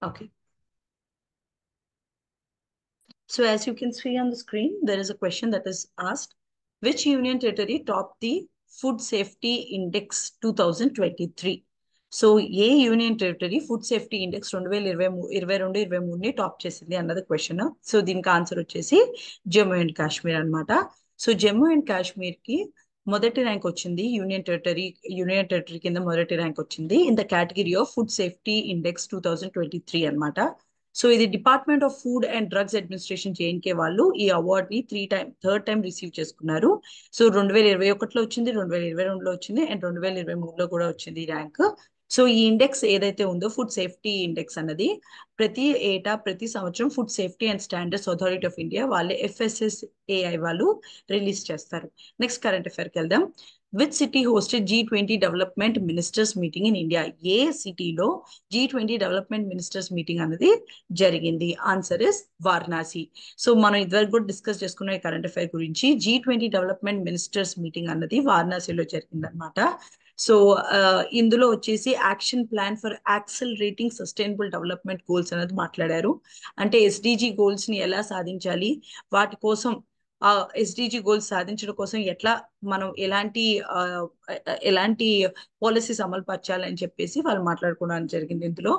Okay. So as you can see on the screen, there is a question that is asked, which union territory topped the Food Safety Index 2023? So ఏ union territory food safety index 2022-23 top చేసింది అన్నది question. So దీనికి answer వచ్చేసి Jammu and Kashmir అన్నమాట. So Jammu and Kashmir కి మొదటి rank వచ్చింది, union territory కింద మొదటి ర్యాంక్ వచ్చింది in the category of food safety index 2023 అన్నమాట. సో ఇది department of food and drugs administration J&K వాళ్ళు ఈ అవార్డ్ ని థర్డ్ టైం రిసీవ్ చేసుకున్నారు. సో 2021లో వచ్చింది, 2022లో వచ్చింది అండ్ 2023లో కూడా వచ్చింది ఈ ర్యాంక్. సో ఈ ఇండెక్స్ ఏదైతే ఉందో ఫుడ్ సేఫ్టీ ఇండెక్స్ అన్నది ప్రతి సంవత్సరం food safety and standards authority of India వాళ్ళే FSSAI వాళ్ళు రిలీజ్ చేస్తారు. నెక్స్ట్ కరెంట్ అఫైర్కి వెళ్దాం. Which city hosted G20 development ministers meeting in India? ఏ సిటీలో G20 డెవలప్మెంట్ మినిస్టర్స్ మీటింగ్ అనేది జరిగింది? Answer is Varanasi. సో మనం ఇదివరకు కూడా డిస్కస్ చేసుకున్న ఈ కరెంట్ అఫైర్ గురించి. G20 డెవలప్మెంట్ మినిస్టర్స్ మీటింగ్ అన్నది వారణాసిలో జరిగింది అనమాట. సో ఇందులో వచ్చేసి action plan for accelerating sustainable development goals అనేది మాట్లాడారు. అంటే SDG గోల్స్ ని ఎలా సాధించాలి, వాటి కోసం SDG గోల్స్ సాధించడం కోసం మనం ఎలాంటి పాలసీస్ అమలు పరచాలని చెప్పేసి వాళ్ళు మాట్లాడుకోవడానికి జరిగింది ఇందులో.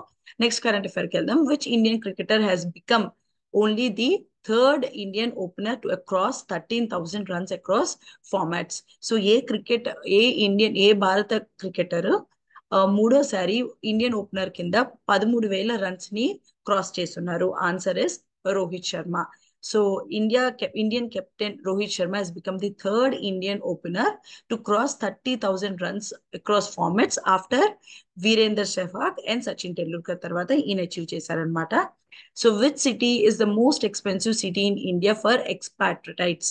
నెక్స్ట్ కరెంట్ అఫైర్కి వెళ్దాం. Which Indian cricketer has become only the third Indian opener to across 13,000 runs across formats? So ఏ భారత క్రికెటర్ మూడోసారి ఇండియన్ ఓపెనర్ కింద 13,000 runs ని క్రాస్ చేస్తున్నారు? Answer is Rohit Sharma. So Indian captain Rohit Sharma has become the third Indian opener to cross 30,000 runs across formats after Virender Sehwag and Sachin Tendulkar తర్వాత ఈయన achieve చేశారనమాట. So which city is the most expensive city in India for expatriates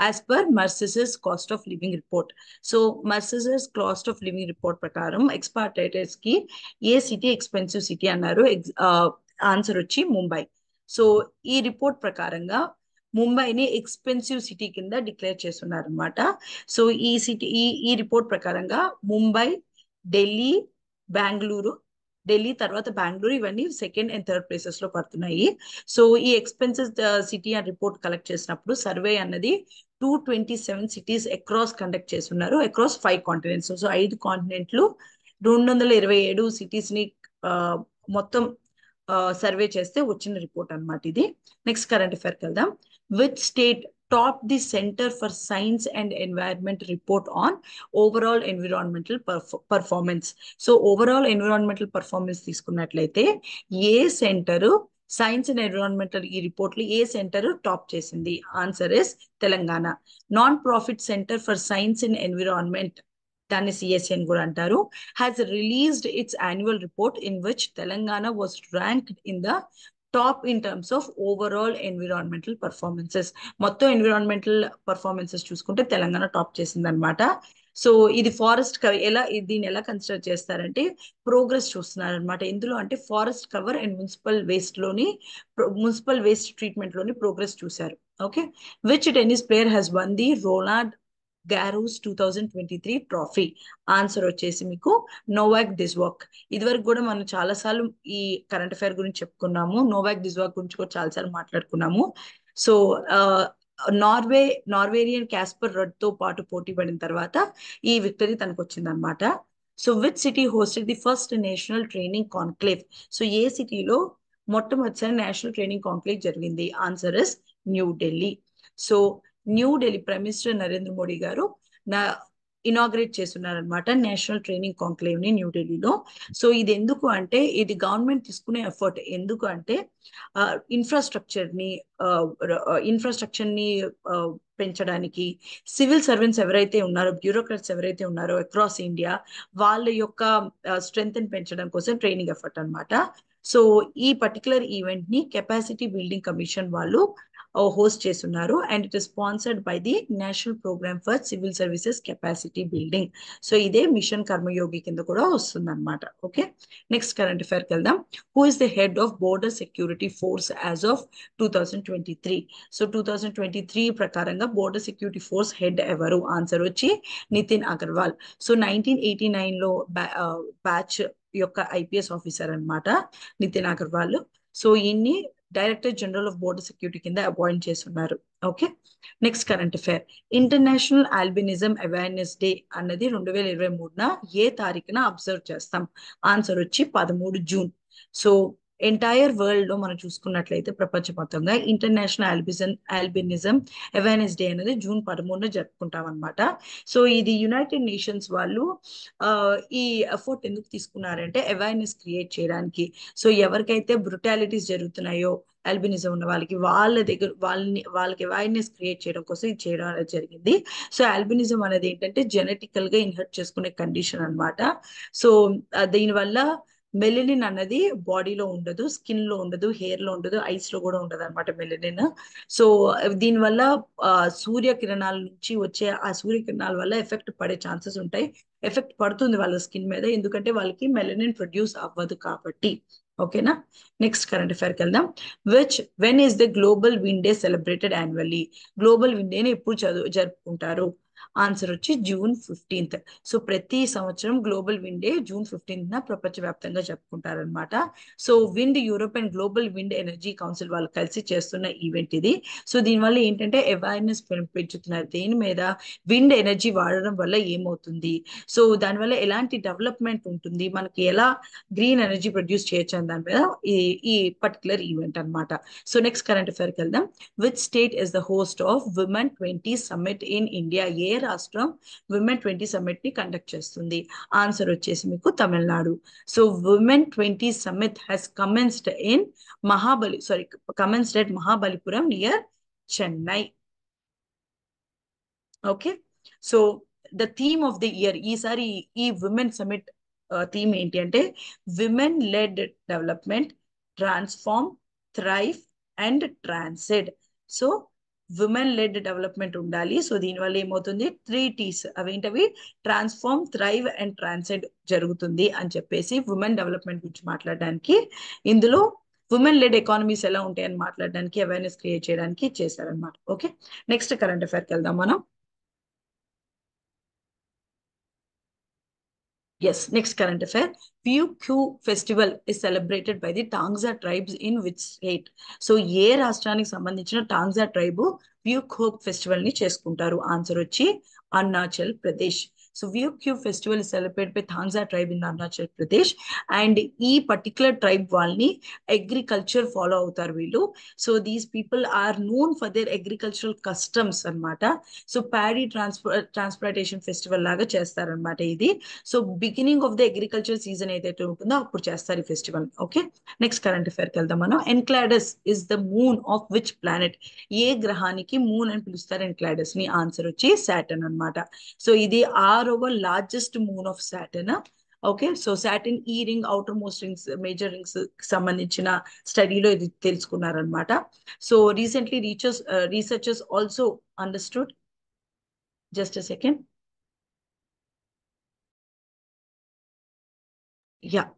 as per Mercer's cost of living report? So Mercer's cost of living report ప్రకారం expatriates కి ఏ city expensive city అన్నారు? Answer వచ్చి Mumbai. So ఈ report ప్రకారంగా ముంబైని expensive city కింద declare చేస్తున్నారు అనమాట. So ఈ రిపోర్ట్ ప్రకారంగా ముంబై, ఢిల్లీ తర్వాత బెంగళూరు ఇవన్నీ సెకండ్ అండ్ థర్డ్ ప్లేసెస్ లో పడుతున్నాయి. సో ఈ ఎక్స్పెన్సివ్ సిటీ అని రిపోర్ట్ కలెక్ట్ చేసినప్పుడు సర్వే అన్నది 227 సిటీస్ అక్రాస్ కండక్ట్ చేస్తున్నారు అక్రాస్ 5 కాంటినెంట్స్. సో 5 కాంటినెంట్లు 227 సిటీస్ ని మొత్తం సర్వే చేస్తే వచ్చిన రిపోర్ట్ అనమాట ఇది. నెక్స్ట్ కరెంట్ అఫైర్కి వెళ్దాం. Which state top the centre for science and environment report on overall environmental performance? So overall environmental performance తీసుకున్నట్లయితే ఏ సెంటర్ సైన్స్ అండ్ ఎన్విరాన్మెంటల్ ఈ రిపోర్ట్లు ఏ సెంటర్ టాప్ చేసింది? Answer is Telangana. Non profit centre for science and environment, దాన్ని CSE అని కూడా అంటారు, has released its annual report in which Telangana was ranked in the top in terms of overall environmental performances. మొత్తం environmental performances చూసుకుంటే Telangana top చేసింది అనమాట. So ఇది దీన్ని ఎలా కన్సిడర్ చేస్తారంటే ప్రోగ్రెస్ చూస్తున్నారు అనమాట. ఎందులో అంటే forest cover and municipal waste treatment లోని ప్రోగ్రెస్ చూశారు. Okay. Which tennis player has one the Roland Garros 2023 trophy? Answer వచ్చేసి మీకు నోవాక్ డిజ్వాక్. ఇదివరకు కూడా మనం చాలాసార్లు ఈ కరెంట్ అఫైర్ గురించి చెప్పుకున్నాము. నోవాక్ డిజ్వాక్ గురించి కూడా చాలాసార్లు మాట్లాడుకున్నాము. సో నార్వేరియన్ క్యాస్పర్ రడ్ తో పాటు పోటీ పడిన తర్వాత ఈ విక్టరీ తనకు వచ్చింది అనమాట. So which city hosted the first national training conclave? So ఏ సిటీలో మొట్టమొదటిసారి నేషనల్ ట్రైనింగ్ కాన్క్లేవ్ జరిగింది? Answer is New Delhi. So New Delhi prime minister Narendra Modi గారు ఇనాగ్రేట్ చేస్తున్నారనమాట నేషనల్ ట్రైనింగ్ కాంక్లేవ్ ని న్యూఢిల్లీలో. సో ఇది ఎందుకు అంటే ఇది గవర్నమెంట్ తీసుకునే ఎఫర్ట్. ఎందుకు అంటే ఇన్ఫ్రాస్ట్రక్చర్ ని పెంచడానికి, సివిల్ సర్వెంట్స్ ఎవరైతే ఉన్నారో, బ్యూరోక్రాట్స్ ఎవరైతే ఉన్నారో అక్రాస్ ఇండియా వాళ్ళ యొక్క స్ట్రెంగ్త్ ని పెంచడం కోసం ట్రైనింగ్ ఎఫర్ట్ అనమాట. సో ఈ పర్టికులర్ ఈవెంట్ ని కెపాసిటీ బిల్డింగ్ కమిషన్ వాళ్ళు హోస్ట్ చేస్తున్నారు and it is sponsored by the national program for civil services capacity building. So ఇదే మిషన్ కర్మయోగి కింద కూడా వస్తుంది అనమాట. ఓకే. నెక్స్ట్ కరెంట్ అఫైర్కి వెళ్దాం. Who is the head of border security force as of 2023? So 2023 ప్రకారంగా బోర్డర్ సెక్యూరిటీ ఫోర్స్ హెడ్ ఎవరు? Answer వచ్చి నితిన్ అగర్వాల్. సో 1989లో యొక్క ఐపీఎస్ ఆఫీసర్ అన్నమాట నితిన్ అగర్వాల్. సో ఈయన్ని director general of border security కింద అపాయింట్ చేస్తున్నారు. Okay, next current affair. International albinism awareness day అన్నది 2023న ఏ తారీఖున అబ్జర్వ్ చేస్తాం? ఆన్సర్ వచ్చి 13 జూన్. సో ఎంటైర్ వరల్డ్ లో మనం చూసుకున్నట్లయితే ప్రపంచవ్యాప్తంగా ఇంటర్నేషనల్ ఆల్బినిజం అవేర్నెస్ డే అనేది జూన్ 13న జరుపుకుంటాం అనమాట. సో ఇది యునైటెడ్ నేషన్స్ వాళ్ళు ఈ ఎఫర్ట్ ఎందుకు తీసుకున్నారంటే అవేర్నెస్ క్రియేట్ చేయడానికి. సో ఎవరికైతే బ్రుటాలిటీస్ జరుగుతున్నాయో ఆల్బినిజం ఉన్న వాళ్ళ దగ్గర వాళ్ళకి అవేర్నెస్ క్రియేట్ చేయడం కోసం ఇది చేయడం అనేది జరిగింది. సో ఆల్బినిజం అనేది ఏంటంటే జెనెటికల్ గా ఇన్హెరిట్ చేసుకునే కండిషన్ అనమాట. సో దీనివల్ల మెలనిన్ అన్నది బాడీలో ఉండదు, స్కిన్ లో ఉండదు, హెయిర్ లో ఉండదు, ఐస్ లో కూడా ఉండదు అనమాట మెలనిన్. సో దీనివల్ల సూర్యకిరణాల నుంచి వచ్చే ఆ సూర్యకిరణాల వల్ల ఎఫెక్ట్ పడే ఛాన్సెస్ ఉంటాయి. ఎఫెక్ట్ పడుతుంది వాళ్ళ స్కిన్ మీద, ఎందుకంటే వాళ్ళకి మెలనిన్ ప్రొడ్యూస్ అవ్వదు కాబట్టి. ఓకేనా, నెక్స్ట్ కరెంట్ అఫైర్కి వెళ్దాం. When is the global wind day celebrated annually? Global wind డేని ఎప్పుడు జరుపుకుంటారు? ఆన్సర్ వచ్చి జూన్ 15th. సో ప్రతి సంవత్సరం global wind day June 15th ప్రపంచవ్యాప్తంగా జరుపుకుంటారనమాట. So wind Europe and global wind energy council వాళ్ళు కలిసి చేస్తున్న ఈవెంట్ ఇది. సో దీనివల్ల ఏంటంటే అవేర్నెస్ పెంచుతున్నారు దేని మీద, విండ్ ఎనర్జీ వాడడం వల్ల ఏమవుతుంది, సో దానివల్ల ఎలాంటి డెవలప్మెంట్ ఉంటుంది, మనకి ఎలా గ్రీన్ ఎనర్జీ ప్రొడ్యూస్ చేయొచ్చు అని దాని మీద ఈ పర్టికులర్ ఈవెంట్ అనమాట. సో నెక్స్ట్ కరెంట్ అఫైర్కి వెళ్దాం. Which state is the host of women 20 summit in India? ఏ రాష్ట్రం విమెన్ 20 సమ్మిట్ ని కండక్ట్ చేస్తుంది? ఆన్సర్ వచ్చేసి మీకు Tamil Nadu. So women 20 summit has commenced at Mahabalipuram near Chennai. Okay, so the theme of the year ఈసారి ఈ విమెన్ సమ్మిట్ థీమ్ ఏంటి అంటే women led development, transform, thrive and transcend. So women led development ఉండాలి. So దీనివల్ల ఏమవుతుంది, 3 T's అవేంటవి, ట్రాన్స్ఫార్మ్, థ్రైవ్ అండ్ ట్రాన్సెడ్ జరుగుతుంది అని చెప్పేసి విమెన్ డెవలప్మెంట్ గురించి మాట్లాడడానికి, ఇందులో ఉమెన్ లెడ్ ఎకానమీస్ ఎలా ఉంటాయని మాట్లాడడానికి, అవేర్నెస్ క్రియేట్ చేయడానికి చేశారనమాట. ఓకే, నెక్స్ట్ కరెంట్ అఫైర్కి వెళ్దాం మనం. Yes, next current affair. PUQ festival is celebrated by the Tangsa tribes in which state? So, ఏ రాష్ట్రానికి సంబంధించిన టాంగ్జా ట్రైబ్ PUQ ఫెస్టివల్ ని చేసుకుంటారు? ఆన్సర్ వచ్చి Arunachal Pradesh. So PUQ festival is celebrate by Tangsa tribe in Arunachal Pradesh. And ఈ particular tribe వాళ్ళని agriculture follow అవుతారు వీళ్ళు. So these people are known for their agricultural customs అనమాట. సో ప్యాడీ ట్రాన్స్ప్లాంటేషన్ ఫెస్టివల్ లాగా చేస్తారనమాట ఇది. So beginning of the agriculture season ఏదైతే ఉంటుందో అప్పుడు చేస్తారు ఈ ఫెస్టివల్. ఓకే, నెక్స్ట్ కరెంట్ అఫైర్కి వెళ్దాం మనం. Enceladus is the moon of which planet? ఏ గ్రహానికి మూన్ అని పిలుస్తారు ఎన్క్లాడస్ ని? ఆన్సర్ వచ్చి సాటర్న్ అనమాట. సో ఇది 6వ largest moon of Saturn. Okay, so Saturn ఈ ring, outer most rings, major rings సంబంధించిన స్టడీలో ఇది తెలుసుకున్నారనమాట. So recently researchers also understood, just a second. Yeah.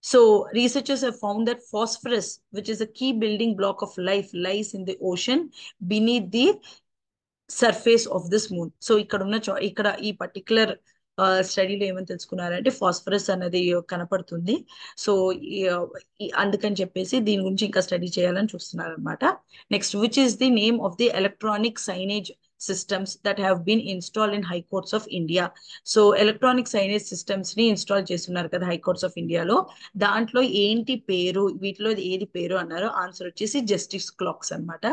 So researchers have found that phosphorus, which is a key building block of life, lies in the ocean beneath the surface of this moon. So ఇక్కడ ఈ particular స్టడీలో ఏమని తెలుసుకున్నారంటే phosphorus అనేది కనపడుతుంది. So అందుకని చెప్పేసి దీని గురించి ఇంకా స్టడీ చేయాలని చూస్తున్నారు అనమాట. Next, which is the name of the electronic signage systems that have been installed in high courts of India? So electronic signage systems ని ఇన్స్టాల్ చేస్తున్నారు కదా హై కోర్ట్స్ ఆఫ్ ఇండియాలో, దాంట్లో ఏంటి పేరు, వీటిలో ఏది పేరు అన్నారు? ఆన్సర్ వచ్చేసి జస్టిస్ క్లాక్స్ అనమాట.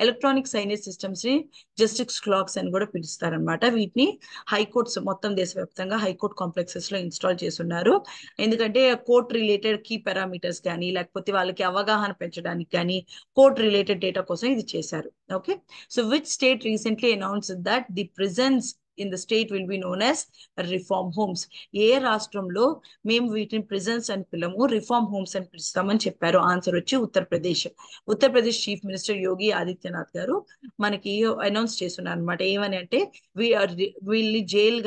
ఎలక్ట్రానిక్ సైనేజ్ సిస్టమ్స్ ని జస్టిస్ క్లాక్స్ అని కూడా పిలుస్తారనమాట. వీటిని హైకోర్ట్స్ మొత్తం దేశవ్యాప్తంగా హైకోర్ట్ కాంప్లెక్సెస్ లో ఇన్స్టాల్ చేస్తున్నారు. ఎందుకంటే కోర్ట్ రిలేటెడ్ కీ పారామీటర్స్ కానీ, లేకపోతే వాళ్ళకి అవగాహన పెంచడానికి కానీ, కోర్ట్ రిలేటెడ్ డేటా కోసం ఇది చేశారు. Okay, so which state recently announced that the prisons in the state will be known as reform homes? ఏ రాష్ట్రంలో మేము వీటిని ప్రిజన్స్ అని పిలము, రిఫార్మ్ హోమ్స్ అని పిలుస్తామని చెప్పారు? ఆన్సర్ వచ్చి ఉత్తరప్రదేశ్. ఉత్తరప్రదేశ్ చీఫ్ మినిస్టర్ యోగి ఆదిత్యనాథ్ గారు మనకి అనౌన్స్ చేస్తున్నారు అనమాట. ఏమని అంటే వీళ్ళని జైలు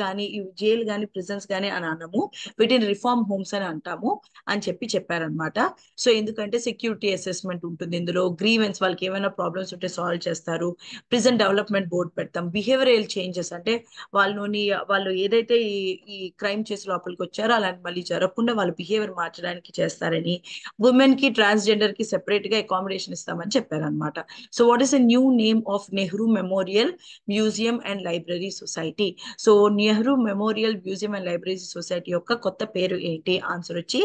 కానీ ప్రిజన్స్ కానీ అని అనము, వీటిని రిఫార్మ్ హోమ్స్ అని అంటాము అని చెప్పారనమాట. సో ఎందుకంటే సెక్యూరిటీ అసెస్మెంట్ ఉంటుంది ఇందులో, గ్రీవెన్స్ వాళ్ళకి ఏమైనా ప్రాబ్లమ్స్ ఉంటే సాల్వ్ చేస్తారు, ప్రిజన్ డెవలప్మెంట్ బోర్డ్ పెడతాం, బిహేవియరల్ చేంజెస్ అంటే వాళ్ళు ఏదైతే ఈ క్రైమ్ చేసి లోపలికి వచ్చారో అలాంటి మళ్ళీ జరగకుండా వాళ్ళ బిహేవియర్ మార్చడానికి చేస్తారని, ఉమెన్ కి ట్రాన్స్జెండర్ కి సెపరేట్ గా అకామిడేషన్ ఇస్తామని చెప్పారనమాట. So what is the new name of Nehru memorial museum and library society? So Nehru memorial museum and library society యొక్క కొత్త పేరు ఏంటి? ఆన్సర్ వచ్చి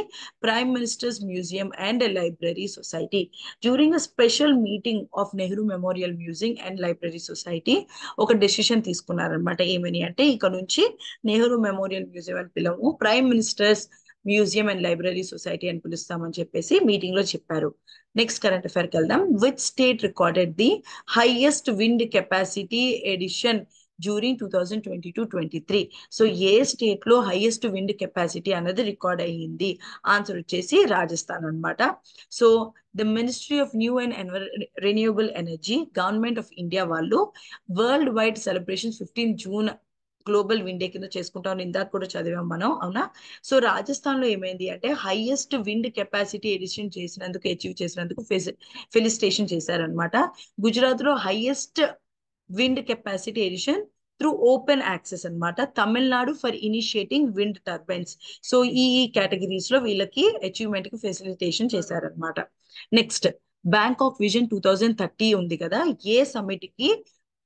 prime ministers museum and library society. During a special meeting of Nehru memorial museum and library society ఒక decision తీసుకున్నారనమాట. ఏమని అంటే ఇక నుంచి నెహ్రూ మెమోరియల్ మ్యూజియం అని పిలవము, prime ministers museum and library society అని పిలుస్తామని చెప్పేసి మీటింగ్ లో చెప్పారు. నెక్స్ట్ కరెంట్ అఫైర్ కి వెళ్దాం. Which state recorded the highest wind capacity addition during 2022-23? So ఏ స్టేట్ లో హైయెస్ట్ విండ్ కెపాసిటీ అన్నది రికార్డ్ అయ్యింది? ఆన్సర్ వచ్చేసి రాజస్థాన్ అన్నమాట. So the ministry of new and renewable energy, government of India వాళ్ళు world wide celebration 15 June global wind day కింద చేసుకుంటాం. ఇందాక కూడా చదివాం మనం, అవునా? సో రాజస్థాన్ లో ఏమైంది అంటే హైయెస్ట్ విండ్ కెపాసిటీ ఎడిషన్ చేసినందుకు, అచీవ్ చేసినందుకు ఫెలిసిటేషన్ చేశారనమాట. గుజరాత్ లో highest wind capacity addition through open access అన్నమాట. Tamil Nadu for initiating wind turbines. So ఈ కేటగిరీస్ లో వీళ్ళకి అచీవ్మెంట్ కి ఫెసిలిటేషన్ చేశారనమాట. నెక్స్ట్, బ్యాంకాక్ విజన్ 2030 ఉంది కదా, ఏ సమిట్ కి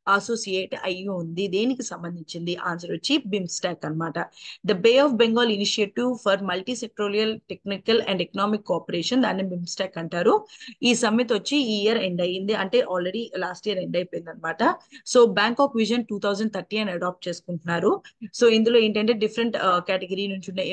అసోసియేట్ అయ్యి ఉంది? దేనికి సంబంధించింది? ఆన్సర్ వచ్చి బిమ్స్టాక్ అన్నమాట. The bay of Bengal initiative for multi sectoral technical and economic cooperation, దాన్ని బిమ్స్టాక్ అంటారు. ఈ సమ్మిట్ వచ్చి ఈ ఇయర్ ఎండ్ అయ్యింది, అంటే ఆల్రెడీ లాస్ట్ ఇయర్ ఎండ్ అయిపోయింది అనమాట. సో బ్యాంకాక్ విజన్ 2030 అని అడాప్ట్ చేసుకుంటున్నారు. సో ఇందులో ఏంటంటే డిఫరెంట్ కేటగిరీ నుంచి ఉన్న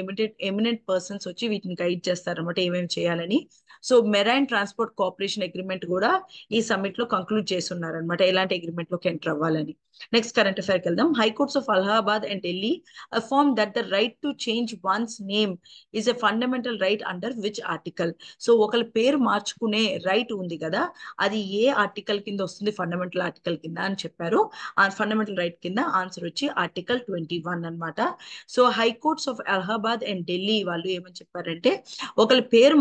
ఎమినెంట్ పర్సన్స్ వచ్చి వీటిని గైడ్ చేస్తారు అనమాట, ఏమేమి చేయాలని. So marine transport cooperation agreement కూడా ఈ సమ్మిట్ లో కంక్లూడ్ చేస్తున్నారు అనమాట, ఎలాంటి అగ్రిమెంట్ లోకి ఎంటర్ అవ్వాలని. నెక్స్ట్ కరెంట్ అఫైర్ కి వెళ్దాం. High courts of Allahabad and Delhi affirm that the right to change once name is a fundamental right under which article? So ఒకరి పేరు మార్చుకునే రైట్ ఉంది కదా, అది ఏ ఆర్టికల్ కింద వస్తుంది? ఫండమెంటల్ ఆర్టికల్ కింద అని చెప్పారు. ఆ ఫండమెంటల్ రైట్ కింద ఆన్సర్ వచ్చి ఆర్టికల్ 21 అన్నమాట. So high courts of Allahabad and Delhi వాళ్ళు ఏమని చెప్పారంటే ఒకరి పేరు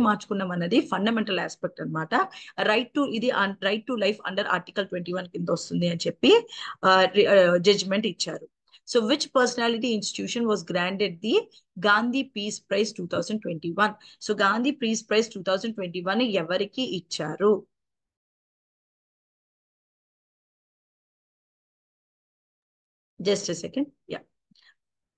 మార్చుకున్నాం అన్నది ఫండమెంటల్ ఆస్పెక్ట్ అన్నమాట. Right to life under article 21 కింద వస్తుంది అని చెప్పి జడ్జిమెంట్ ఇచ్చారు. So which personality institution was granted the Gandhi peace prize 2021? So Gandhi peace prize 2021 ఎవరికి ఇచ్చారు? Just second. Yeah,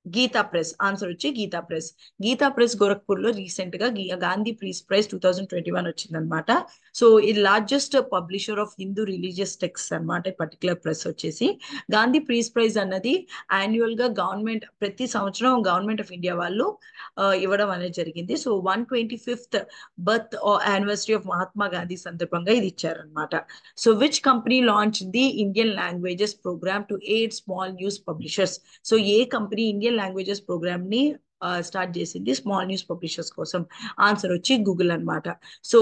Gita press. Answer వచ్చి గీతా ప్రెస్. గీతా ప్రెస్ గోరఖ్పూర్ లో రీసెంట్ గా గాంధీ పీస్ ప్రైజ్ 2021 వచ్చిందనమాట. సో ఇది largest publisher of Hindu religious text అనమాట ఈ పర్టికులర్ ప్రెస్ వచ్చేసి. గాంధీ పీస్ ప్రైజ్ అన్నది యాన్యువల్ గా గవర్నమెంట్ ప్రతి సంవత్సరం గవర్నమెంట్ ఆఫ్ ఇండియా వాళ్ళు ఇవ్వడం అనేది జరిగింది. So 125th birth anniversary of Mahatma Gandhi సందర్భంగా ఇది ఇచ్చారనమాట. So which company launch the Indian languages program to aid small news publishers? So ఏ కంపెనీ ఇండియన్ లాంగ్వేజెస్ ప్రోగ్రామ్ ని స్టార్ట్ చేసింది స్మాల్ న్యూస్ పబ్లిషర్స్ కోసం? ఆన్సర్ వచ్చి గూగుల్ అన్నమాట. సో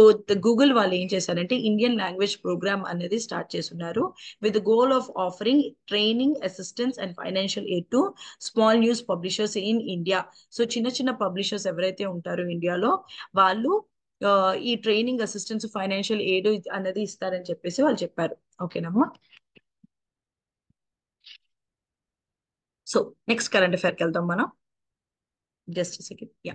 గూగుల్ వాళ్ళు ఏం చేశారంటే ఇండియన్ లాంగ్వేజ్ ప్రోగ్రామ్ అనేది స్టార్ట్ చేస్తున్నారు with goal of offering training, assistance and financial aid to small news publishers in India. So చిన్న చిన్న పబ్లిషర్స్ ఎవరైతే ఉంటారో ఇండియాలో వాళ్ళు ఈ ట్రైనింగ్, అసిస్టెన్స్, ఫైనాన్షియల్ ఎయిడ్ అనేది ఇస్తారని చెప్పేసి వాళ్ళు చెప్పారు. ఓకేనమ్మా. సో నెక్స్ట్ కరెంట్ అఫైర్కి వెళ్దాం మనం. Just second. యా,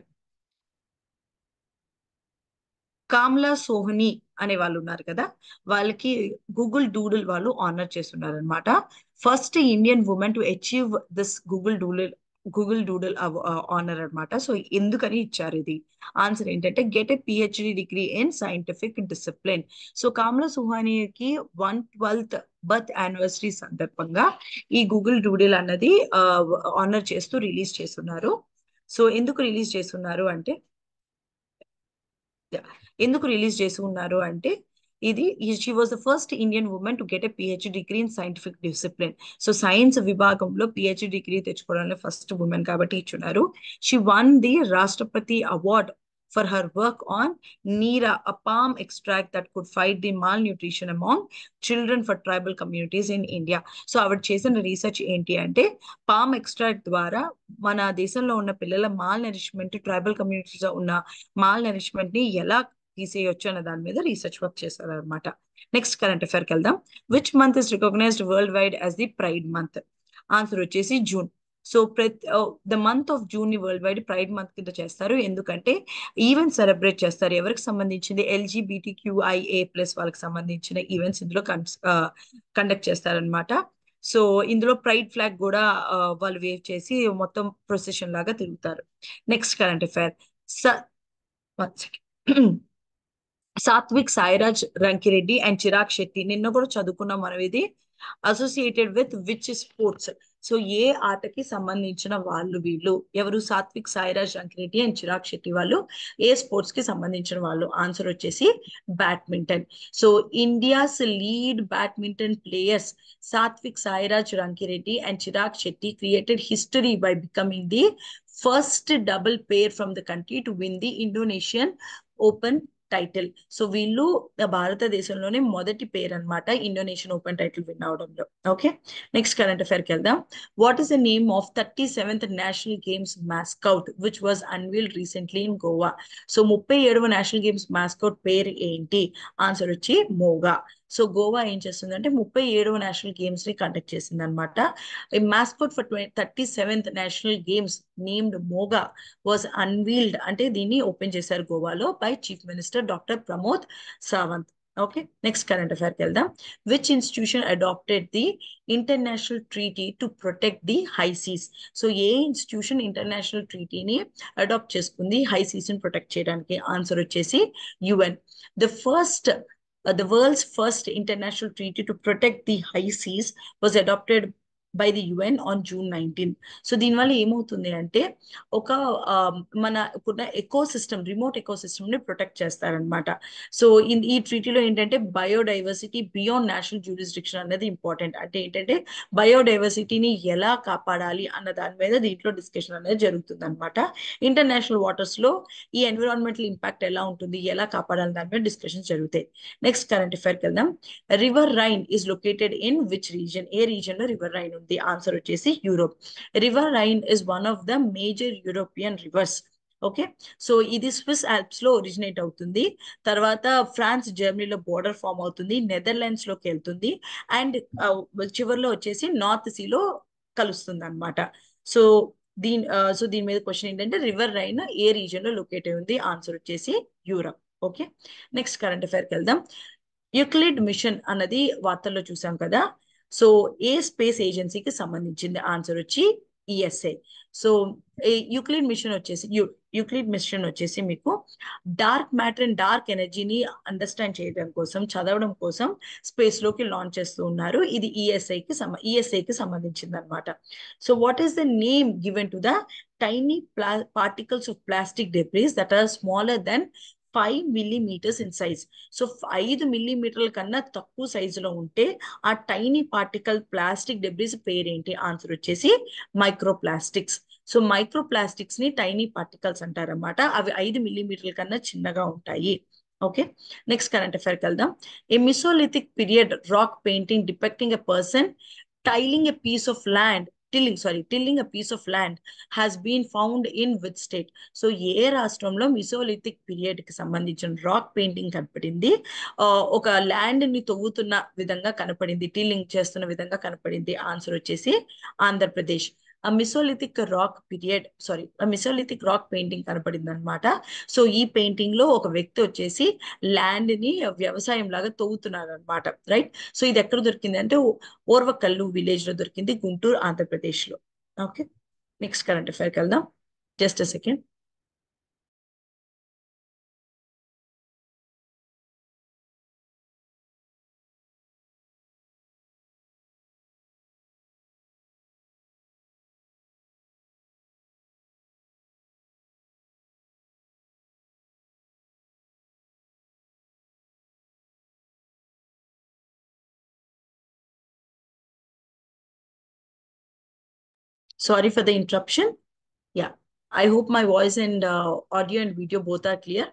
కామ్లా సోహని అనే వాళ్ళు ఉన్నారు కదా, వాళ్ళకి గూగుల్ డూడిల్ వాళ్ళు ఆనర్ చేస్తున్నారు అనమాట. First Indian women to achieve this Google doodle honour అనమాట. సో ఎందుకని ఇచ్చారు ఇది? ఆన్సర్ ఏంటంటే get a PhD degree in scientific discipline. So Kamla సుహానికి 112th బర్త్ యానివర్సరీ సందర్భంగా ఈ గూగుల్ డూడిల్ అన్నది ఆనర్ చేస్తూ రిలీజ్ చేస్తున్నారు. సో ఎందుకు రిలీజ్ చేస్తున్నారు అంటే ఎందుకు రిలీజ్ చేసి ఉన్నారు అంటే ఇది she was the first Indian women to get a PhD degree in scientific discipline. So science విభాగంలో పిహెచ్డి డిగ్రీ తెచ్చుకోవడంలో ఫస్ట్ ఉమెన్ కాబట్టి ఇచ్చున్నారు. షీ వన్ ది రాష్ట్రపతి award for her work on Neera, a palm extract that could fight the malnutrition among children for tribal communities in India. So ఆవిడ చేసిన research ఏంటి అంటే palm extract ద్వారా మన దేశంలో ఉన్న పిల్లల మాల్ నరిష్మెంట్, ట్రైబల్ కమ్యూనిటీస్ లో ఉన్న మాల్ నరిష్మెంట్ ని ఎలా తీసేయొచ్చు అన్న దాని మీద రీసెర్చ్ వర్క్ చేశారు అనమాట. నెక్స్ట్ కరెంట్ అఫైర్కి వెళ్దాం. Which month is recognized world wide as the pride month? Answer వచ్చేసి June. So the month of June ని వరల్డ్ వైడ్ ప్రైడ్ మంత్ కింద చేస్తారు. ఎందుకంటే ఈవెంట్ సెలబ్రేట్ చేస్తారు. ఎవరికి సంబంధించింది? LGBTQIA+ వాళ్ళకి సంబంధించిన ఈవెంట్స్ ఇందులో కండక్ట్ చేస్తారనమాట. సో ఇందులో ప్రైడ్ ఫ్లాగ్ కూడా వాళ్ళు వేవ్ చేసి మొత్తం ప్రొసెషన్ లాగా తిరుగుతారు. Next current affair. One second. Satwik Sairaj Rankireddy and Chirag Shetty నిన్న కూడా చదువుకున్నాం మనం. ఇది associated with which sports? So ఏ ఆటకి సంబంధించిన వాళ్ళు వీళ్ళు? ఎవరు? సాత్విక్ సాయిరాజ్ రంకిరెడ్డి అండ్ చిరాగ్ శెట్టి వాళ్ళు ఏ స్పోర్ట్స్ కి సంబంధించిన వాళ్ళు? ఆన్సర్ వచ్చేసి badminton. So India's lead badminton players Satwik Sairaj Rankireddy and Chirag Shetty created history by becoming the first double pair from the country to win the Indonesian open title. So వీళ్ళు భారతదేశంలోనే మొదటి పేరు అనమాట ఇండోనేషియన్ ఓపెన్ టైటిల్ విన్ అవడంలో. ఓకే, నెక్స్ట్ కరెంట్ అఫైర్ కి వెళ్దాం. What is the name of 37th national games mascot which was unveiled recently in Goa? So 37వ national games mascot పేరు ఏంటి? ఆన్సర్ వచ్చి మోగా. సో గోవా ఏం చేస్తుందంటే 37వ నేషనల్ గేమ్స్ ని కండక్ట్ చేసింది అనమాట. Mascot for 37th national games named Moga was unveiled, అంటే దీన్ని ఓపెన్ చేశారు గోవాలో by chief minister doctor Pramod Sawant. Okay, next current affair కి వెళ్దాం. Which institution adopted the international treaty to protect the high seas? So ఏ ఇన్స్టిట్యూషన్ ఇంటర్నేషనల్ ట్రీటీని adopt చేసుకుంది high seas ని ప్రొటెక్ట్ చేయడానికి? ఆన్సర్ వచ్చేసి UN. The first the world's first international treaty to protect the high seas was adopted by the UN on June 19. So దీనివల్ల ఏమవుతుంది అంటే ఒక మన ఇప్పుడు eco system, remote eco system ని ప్రొటెక్ట్ చేస్తారనమాట. సో ఈ ట్రీటీలో ఏంటంటే బయోడైవర్సిటీ బియాండ్ నేషనల్ జ్యూరిస్డిక్షన్ అనేది ఇంపార్టెంట్. అంటే ఏంటంటే బయోడైవర్సిటీని ఎలా కాపాడాలి అన్న దాని మీద దీంట్లో డిస్కషన్ అనేది జరుగుతుంది అనమాట. ఇంటర్నేషనల్ వాటర్స్ లో ఈ ఎన్విరాన్మెంటల్ ఇంపాక్ట్ ఎలా ఉంటుంది, ఎలా కాపాడాలి దాని మీద డిస్కషన్స్ జరుగుతాయి. నెక్స్ట్ కరెంట్ అఫైర్ కి వెళ్దాం. River rain is located in which reason? A reason లో రివర్ రైన్ ఉంది? ఆన్సర్ వచ్చేసి Europe. River rain is one of the major European reverse. Okay, so ఇది స్విస్ ఆల్ప్స్ లో ఒరిజినేట్ అవుతుంది. తర్వాత ఫ్రాన్స్ జర్మనీలో బోర్డర్ ఫామ్ అవుతుంది, నెదర్లాండ్స్ లోకి వెళ్తుంది, అండ్ చివరిలో వచ్చేసి నార్త్ సీలో కలుస్తుంది అనమాట. సో దీని మీద క్వశ్చన్ ఏంటంటే రివర్ రైన్ ఏ రీజన్ లో లొకేట్ అయి ఉంది? ఆన్సర్ వచ్చేసి Europe. Okay, next current affair కి వెళ్దాం. యూక్లిడ్ మిషన్ అన్నది వార్తల్లో చూసాం కదా. సో ఏ స్పేస్ ఏజెన్సీకి సంబంధించింది? ఆన్సర్ వచ్చి ESA. సో యూక్లిడ్ మిషన్ వచ్చేసి యూక్లిడ్ మిషన్ వచ్చేసి మీకు డార్క్ మ్యాటర్ అండ్ డార్క్ ఎనర్జీని అండర్స్టాండ్ చేయడం కోసం, చదవడం కోసం స్పేస్ లోకి లాంచ్ చేస్తూ ఉన్నారు. ఇది ESAకి సంబంధించింది అనమాట. So what is the name given to the tiny particles of plastic debris that are smaller than 5 millimeters in size? So 5 మిల్లీమీటర్ల కన్నా తక్కువ సైజులో ఉంటే ఆ టైనీ పార్టికల్ ప్లాస్టిక్ డెబ్రిస్ పేరేంటి? ఆన్సర్ వచ్చేసి మైక్రోప్లాస్టిక్స్. సో మైక్రోప్లాస్టిక్స్ ని టైనీ పార్టికల్స్ అంటారన్నమాట. అవి 5 మిల్లీమీటర్ల కన్నా చిన్నగా ఉంటాయి. ఓకే, నెక్స్ట్ కరెంట్ అఫైర్ కి వెళ్దాం. ఏ Mesolithic period rock painting depicting a person tiling a piece of land tilling a piece of land has been found in which state? So ఏ రాష్ట్రంలో మిసోలిథిక్ పీరియడ్ కి సంబంధించిన రాక్ పెయింటింగ్ కనపడింది? ఒక land ని తవ్వుతున్న విధంగా కనపడింది, టిల్లింగ్ చేస్తున్న విధంగా కనపడింది. ఆన్సర్ వచ్చేసి ఆంధ్రప్రదేశ్. మిసోలిథిక్ రాక్ పెయింటింగ్ కనపడింది అనమాట. సో ఈ పెయింటింగ్ లో ఒక వ్యక్తి వచ్చేసి ల్యాండ్ ని వ్యవసాయం లాగా తవ్వుతున్నారు అనమాట. రైట్, సో ఇది ఎక్కడ దొరికింది అంటే ఓర్వకల్లు విలేజ్ లో దొరికింది, గుంటూరు, ఆంధ్రప్రదేశ్ లో. ఓకే, నెక్స్ట్ కరెంట్ అఫైర్కి వెళ్దాం. Just a second. Sorry for the interruption. Yeah, I hope my voice and audio and video both are clear.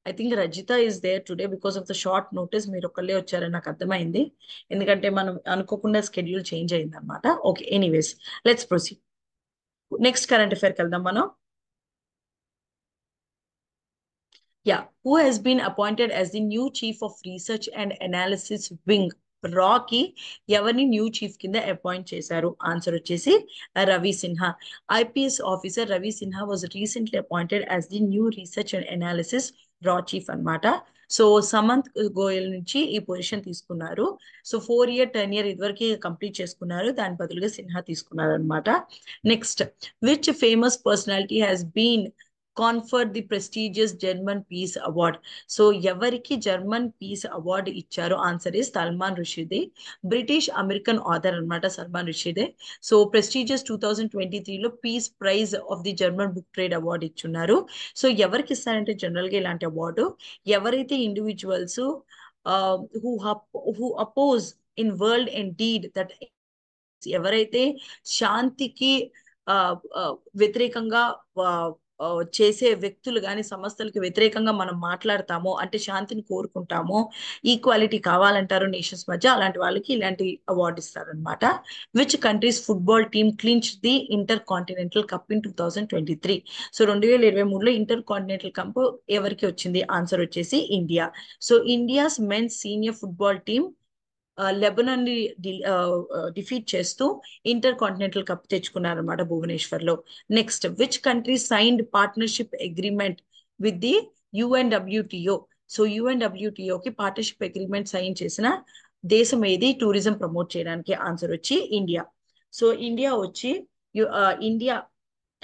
I think Rajita is there today because of the short notice. మీరు ఒక్కళ్ళే వచ్చారని నాకు అర్థమైంది, ఎందుకంటే మనం అనుకోకుండా స్కెడ్యూల్ చేంజ్ అయింది అనమాట. Okay, anyways let's proceed. Next current అఫైర్కి వెళ్దాం మనం. Yeah, who has been appointed as the new chief of research and analysis wing రాకి ఎవరిని న్యూ చీఫ్ కింద అపాయింట్ చేశారు? ఆన్సర్ వచ్చేసి Ravi Sinha. IPS officer Ravi Sinha was recently appointed as the new research and analysis రా chief అన్నమాట. So Samanth Goyal నుంచి ఈ position తీసుకున్నారు. So 4-year tenure ఇదివరకు కంప్లీట్ చేసుకున్నారు, దాని బదులుగా సిన్హా తీసుకున్నారు అనమాట. Next, which famous personality has been conferred the prestigious German peace award? So ఎవరికి జర్మన్ పీస్ అవార్డ్ ఇచ్చారు? Answer is Salman Rushdie. British American author అనమాట సల్మాన్ రుషిదే. సో ప్రెస్టీజియస్ 2023లో peace prize of the German book trade award ఇచ్చున్నారు. So ఎవరికి ఇస్తారంటే general గా ఇలాంటి award ఎవరైతే individuals who who oppose in world and deed that, ఎవరైతే శాంతికి ఆ ఆ, వ్యతిరేకంగా ఆ, ఆ, చేసే వ్యక్తులు కానీ సంస్థలకు వ్యతిరేకంగా మనం మాట్లాడతామో, అంటే శాంతిని కోరుకుంటామో, ఈక్వాలిటీ కావాలంటారు నేషన్స్ మధ్య, అలాంటి వాళ్ళకి ఇలాంటి అవార్డు ఇస్తారనమాట. Which countries football team clinch the inter continental cup in 2023? So 2023లో ఇంటర్ కాంటినెంటల్ కప్ ఎవరికి వచ్చింది? ఆన్సర్ వచ్చేసి India. So India's men's senior football team Lebanon ని డిఫీట్ చేస్తూ ఇంటర్ కాంటినెంటల్ కప్ తెచ్చుకున్నారన్నమాట భువనేశ్వర్ లో. Next, which country signed partnership agreement with the UNWTO? So యుఎన్డబ్ల్యూటిఓకి partnership agreement sign చేసిన దేశం ఏది టూరిజం ప్రమోట్ చేయడానికి? ఆన్సర్ వచ్చి ఇండియా. సో ఇండియా వచ్చి India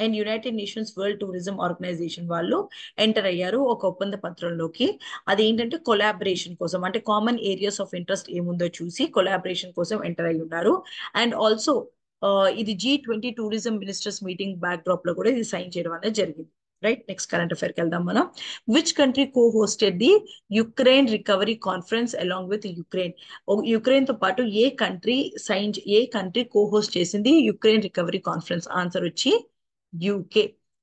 and United nations world tourism organisation వాళ్ళు ఎంటర్ అయ్యారు ఒక ఒప్పంద పత్రంలోకి. అదేంటంటే కొలాబరేషన్ కోసం, అంటే కామన్ ఏరియాస్ ఆఫ్ ఇంట్రెస్ట్ ఏముందో చూసి కొలాబరేషన్ కోసం ఎంటర్ అయి ఉన్నారు. అండ్ ఆల్సో ఇది G20 tourism ministers meeting back drop లో కూడా ఇది సైన్ చేయడం అనేది జరిగింది. రైట్, నెక్స్ట్ కరెంట్ అఫైర్ కి వెళ్దాం మనం. Which country co hosted the Ukraine recovery conference along with Ukraine? Ukraine తో పాటు ఏ కంట్రీ కో హోస్ట్ చేసింది యుక్రెయిన్ రికవరీ కాన్ఫరెన్స్? ఆన్సర్ వచ్చి UK,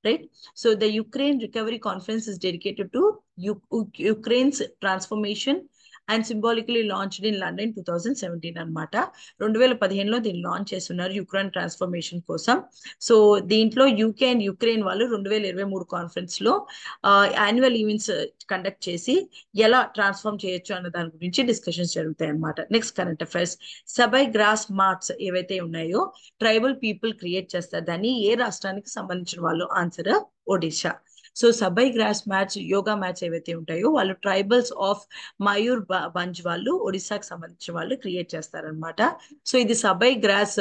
right? So the Ukraine Recovery Conference is dedicated to Ukraine's transformation and symbolically launched in London 2017 అన్నమాట. 2015లో దీన్ని launch చేస్తున్నారు Ukraine transformation కోసం. So దీంట్లో UK and Ukraine వాళ్ళు 2023 conference లో annual events conduct చేసి ఎలా ట్రాన్స్ఫార్మ్ చేయొచ్చు అన్న దాని గురించి డిస్కషన్స్ జరుగుతాయి అన్నమాట. Next current affairs. Sabai grass marts ఏవైతే ఉన్నాయో ట్రైబల్ పీపుల్ క్రియేట్ చేస్తారు, దాన్ని ఏ రాష్ట్రానికి సంబంధించిన వాళ్ళు? Answer Odisha. So sabai grass match, yoga match ఏవైతే ఉంటాయో వాళ్ళు ట్రైబల్స్ ఆఫ్ మయూర్ బంజ్ వాళ్ళు ఒడిశాకి సంబంధించిన వాళ్ళు క్రియేట్ చేస్తారనమాట. సో ఇది సబై గ్రాస్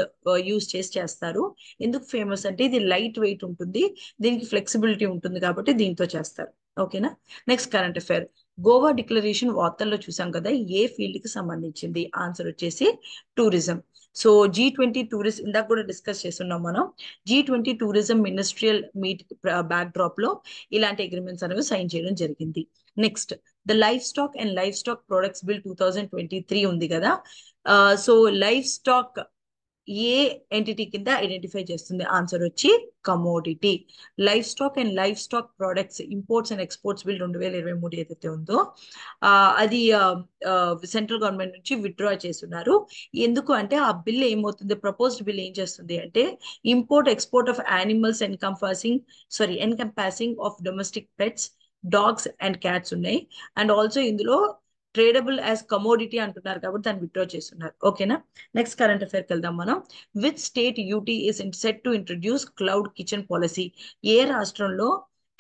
యూజ్ చేస్తారు. ఎందుకు ఫేమస్ అంటే ఇది లైట్ వెయిట్ ఉంటుంది, దీనికి ఫ్లెక్సిబిలిటీ ఉంటుంది కాబట్టి దీంతో చేస్తారు. ఓకేనా. Next current affair. Goa declaration వార్తల్లో చూసాం కదా, ఏ ఫీల్డ్ కి సంబంధించింది? ఆన్సర్ వచ్చేసి టూరిజం. సో G20 టూరిస్ట్ ఇందాక కూడా డిస్కస్ చేస్తున్నాం మనం. G20 tourism ministerial meet back drop లో ఇలాంటి అగ్రిమెంట్స్ అనేవి సైన్ చేయడం జరిగింది. Next, the life stock and life stock products bill 2023 ఉంది కదా. సో లైఫ్ స్టాక్ ఏ ఎంటిటీ కింద ఐడెంటిఫై చేస్తుంది? ఆన్సర్ వచ్చి commodity. Life stock and life stock products imports and exports bill 2023 ఏదైతే ఉందో అది సెంట్రల్ గవర్నమెంట్ నుంచి విత్డ్రా చేస్తున్నారు. ఎందుకు అంటే ఆ బిల్ ఏమవుతుంది, ప్రపోజ్డ్ బిల్ ఏం చేస్తుంది అంటే import export of animals encompassing of domestic pets, dogs and cats ఉన్నాయి. అండ్ ఆల్సో ఇందులో ట్రేడబుల్ యాజ్ కమోడిటీ అంటున్నారు కాబట్టి దాన్ని విత్డ్రా చేస్తున్నారు. ఓకేనా. నెక్స్ట్ కరెంట్ అఫైర్కి వెళ్దాం మనం. Which state UT is set to introduce cloud kitchen policy? ఏ రాష్ట్రంలో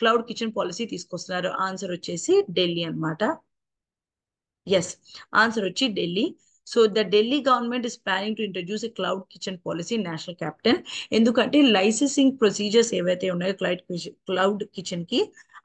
క్లౌడ్ కిచెన్ పాలసీ తీసుకొస్తున్నారు? ఆన్సర్ వచ్చేసి ఢిల్లీ అన్నమాట. ఎస్, ఆన్సర్ వచ్చి Delhi. So the Delhi government is planning to introduce a cloud kitchen policy national capital. ఎందుకంటే లైసెన్సింగ్ ప్రొసీజర్స్ ఏవైతే ఉన్నాయో cloud kitchen కి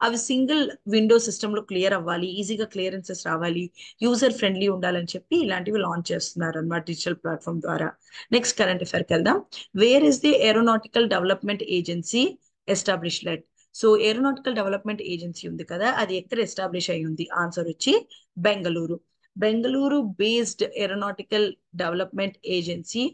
అవి సింగిల్ విండో సిస్టమ్ లో క్లియర్ అవ్వాలి, ఈజీగా క్లియరెన్సెస్ రావాలి, యూజర్ ఫ్రెండ్లీ ఉండాలని చెప్పి ఇలాంటివి లాంచ్ చేస్తున్నారు అన్నమాట డిజిటల్ ప్లాట్ఫామ్ ద్వారా. నెక్స్ట్ కరెంట్ అఫైర్కి వెళ్దాం. Where is the aeronautical development agency established? So aeronautical development agency ఉంది కదా, అది ఎక్కడ ఎస్టాబ్లిష్ అయి ఉంది? ఆన్సర్ వచ్చి Bengaluru. Bengaluru based aeronautical development agency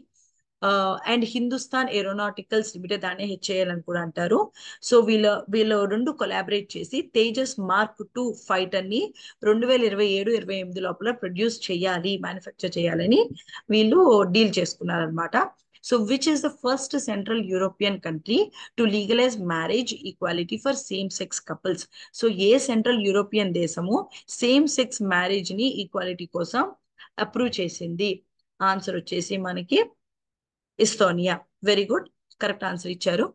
and Hindustan aeronauticals limited, దాన్ని HAL అని కూడా అంటారు. సో వీళ్ళు రెండు కొలాబరేట్ చేసి తేజస్ Mark 2 ఫైటర్ ని 2027-28 లోపల ప్రొడ్యూస్ చేయాలి, మ్యానుఫ్యాక్చర్ చేయాలని వీళ్ళు డీల్ చేసుకున్నారనమాట. So which is the first central European country to legalize marriage equality for same sex couples? So ఏ సెంట్రల్ యూరోపియన్ దేశము సేమ్ సెక్స్ మ్యారేజ్ ని ఈక్వాలిటీ కోసం అప్రూవ్ చేసింది? ఆన్సర్ వచ్చేసి మనకి Estonia. Very good, correct answer ఇచ్చారు.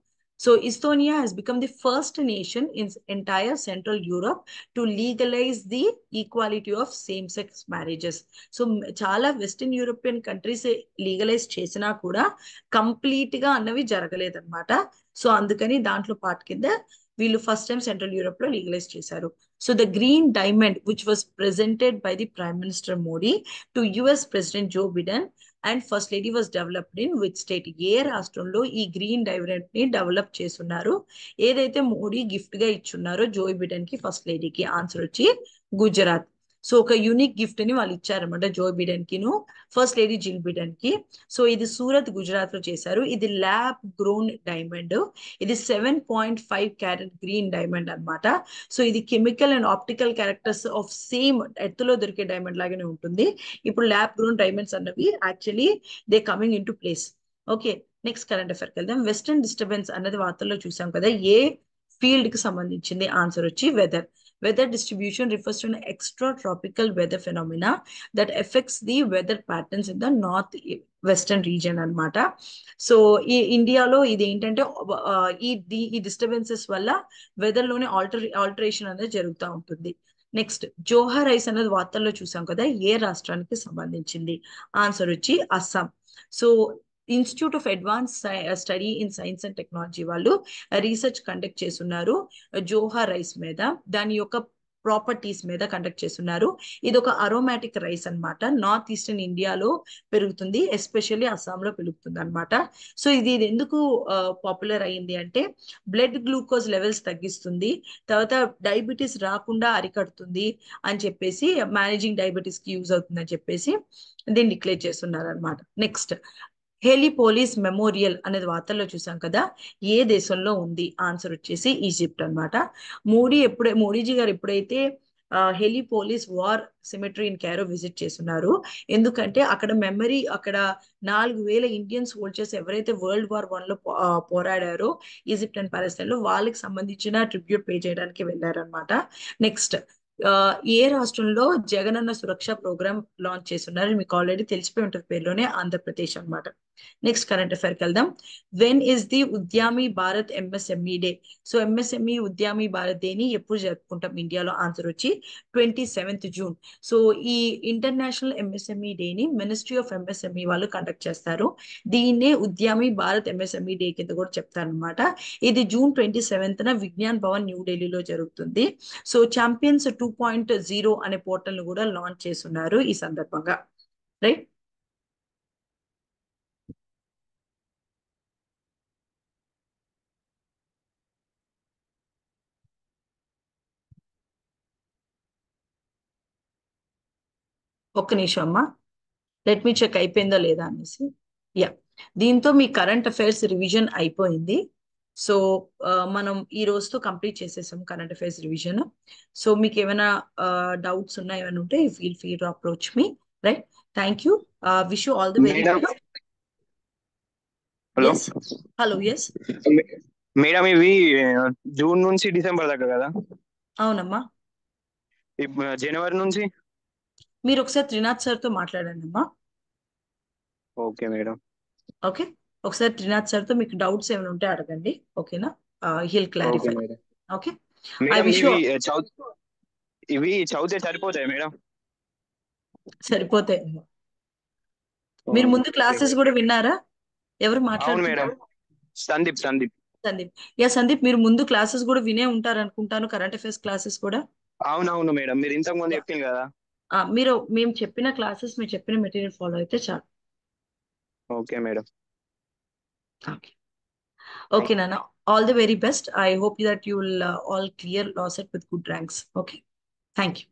So Estonia has become the first nation in entire Central Europe to legalize the equality of same-sex marriages. So చాలా western European countries legalise చేసినా కూడా complete గా అన్నవి జరగలేదన్నమాట. So అందుకని దాంట్లో పార్ట్ కింద వీళ్ళు ఫస్ట్ టైం సెంట్రల్ యూరోప్ లో లీగలైజ్ చేశారు. So the green diamond which was presented by the prime minister Modi to US president Joe Biden and first lady was developed in which state? ఏ రాష్ట్రంలో ఈ green diamond ని develop చేస్తున్నారు? ఏదైతే Modi gift గా ఇచ్చున్నారో Joe Biden కి, first లేడీకి? Answer వచ్చి Gujarat. So ఒక యూనిక్ గిఫ్ట్ ని వాళ్ళు ఇచ్చారన్నమాట జో బిడెన్ కిను, ఫస్ట్ లేడీ జిల్ బిడెన్ కి. సో ఇది సూరత్, గుజరాత్ లో చేశారు. ఇది ల్యాబ్ గ్రోన్ డైమండ్. ఇది 7.5 క్యారెట్ గ్రీన్ డైమండ్ అన్నమాట. సో ఇది chemical and optical characters of same ఎత్తులో దొరికే డైమండ్ లాగానే ఉంటుంది. ఇప్పుడు ల్యాబ్ గ్రోన్ డైమండ్స్ అన్నవి actually they coming in to place. Okay, next current అఫైర్కి వెళ్దాం. వెస్టర్న్ డిస్టర్బెన్స్ అన్నది వార్తల్లో చూసాం కదా, ఏ ఫీల్డ్ కి సంబంధించింది? ఆన్సర్ వచ్చి weather. Weather distribution refers to an extratropical weather phenomena that affects the weather patterns in the north western region అన్నమాట. సో ఈ ఇండియాలో ఇది ఏంటంటే ఈ డిస్టర్బెన్సెస్ వల్ల వెదర్ లోనే ఆల్టరేషన్ అనేది జరుగుతూ ఉంటుంది. నెక్స్ట్, జోహర్ రైస్ అనేది వార్తల్లో చూసాం కదా, ఏ రాష్ట్రానికి సంబంధించింది? ఆన్సర్ వచ్చి Assam. So institute of advance study in science and technology వాళ్ళు రీసెర్చ్ కండక్ట్ చేస్తున్నారు జోహార్ రైస్ మీద, దాని యొక్క ప్రాపర్టీస్ మీద కండక్ట్ చేస్తున్నారు. ఇది ఒక అరోమాటిక్ రైస్ అన్నమాట. నార్త్ ఈస్టర్న్ ఇండియాలో పెరుగుతుంది, ఎస్పెషల్లీ అస్సాంలో పెరుగుతుంది అన్నమాట. సో ఇది ఎందుకు పాపులర్ అయింది అంటే బ్లడ్ గ్లూకోజ్ లెవెల్స్ తగ్గిస్తుంది, తర్వాత డయాబెటీస్ రాకుండా అరికడుతుంది అని చెప్పేసి, మేనేజింగ్ డయాబెటీస్ కి యూజ్ అవుతుంది అని చెప్పేసి దీన్ని డిక్లేర్ చేస్తున్నారు అనమాట. నెక్స్ట్, హెలిపోలిస్ మెమోరియల్ అనేది వార్తల్లో చూసాం కదా, ఏ దేశంలో ఉంది? ఆన్సర్ వచ్చేసి ఈజిప్ట్ అన్నమాట. మోడీజీ గారు ఎప్పుడైతే Heliopolis war cemetery in Cairo visit చేస్తున్నారు, ఎందుకంటే అక్కడ మెమరీ, అక్కడ 4,000 ఇండియన్ సోల్జర్స్ ఎవరైతే వరల్డ్ వార్ 1 లో పోరాడారో ఈజిప్ట్ అండ్ పాలస్తీన్ లో, వాళ్ళకి సంబంధించిన ట్రిబ్యూట్ పే చేయడానికి వెళ్ళారనమాట. నెక్స్ట్, ఏ రాష్ట్రంలో జగనన్న సురక్ష ప్రోగ్రామ్ లాంచ్ చేస్తున్నారు? మీకు ఆల్రెడీ తెలిసిపోయి ఉంటుంది పేరులోనే, ఆంధ్రప్రదేశ్ అన్నమాట. నెక్స్ట్ కరెంట్ అఫైర్కి వెళ్దాం. When is the Udyami Bharat MSME day? So MSME Udyami Bharat డేని ఎప్పుడు జరుపుకుంటాం ఇండియాలో? ఆన్సర్ వచ్చి 27th జూన్. సో ఈ ఇంటర్నేషనల్ ఎంఎస్ఎంఈ డేని మినిస్ట్రీ ఆఫ్ ఎంఎస్ఎంఈ వాళ్ళు కండక్ట్ చేస్తారు. దీన్నే ఉద్యమి భారత్ ఎంఎస్ఎంఈ డే కింద కూడా చెప్తారనమాట. ఇది జూన్ 27న విజ్ఞాన్ భవన్ న్యూఢిల్లీలో జరుగుతుంది. సో ఛాంపియన్స్ 2.0 అనే పోర్టల్ ను కూడా లాంచ్ చేస్తున్నారు ఈ సందర్భంగా, రైట్? ఒక్క నిమిషం అమ్మా, లెట్ మీ చెక్ అయిపోయిందా లేదా అనేసి. యా, దీంతో మీ కరెంట్ అఫైర్స్ రివిజన్ అయిపోయింది. సో మనం ఈ రోజుతో కంప్లీట్ చేసేసాం కరెంట్ అఫైర్స్ రివిజన్. సో మీకు ఏమైనా డౌట్స్ ఉన్నా, ఏమైనా ఉంటే feel free to approach me, right? Thank you. Wish you all the very madam, best. Hello yes, hello, yes. Madam, ఇవి జూన్ నుంచి డిసెంబర్ దాకా కదా? అవునమ్మా. జనవరి నుంచి? మీరు ఒకసారి త్రినాథ్ సార్తో మాట్లాడండి అమ్మా. Okay madam. ఓకే, ఒకసారి త్రినాథ్ సార్తో మీకు డౌట్స్ ఏమైనా ఉంటే అడగండి, ఓకేనా? Hill okay clarify. Madam. Okay, I madam, wish you. ఇవి చదివితే సరిపోతాయి మేడం? సరిపోతాయి. మీరు ముందు ఓకే క్లాసెస్ మేడం. కూడా విన్నారా? ఎవరు అవును మేడం, మాట్లాడుతున్నారు? సందీప్. సందీప్. యా సందీప్, మీరు ముందు క్లాసెస్ కూడా వినే ఉంటారు అనుకుంటాను, కరెంట్ అఫైర్స్ క్లాసెస్ కూడా. అవునవును మేడం, మీరు ఇంతకు ముందు యా, చెప్పింది కదా. మేము చెప్పిన క్లాసెస్, మీరు చెప్పిన మెటీరియల్ ఫాలో అయితే చాలు. Okay madam. ఓకే, ఓకే నాన్న. All the very best. I hope that you will all clear LAWCET with good ranks. Okay, thank you.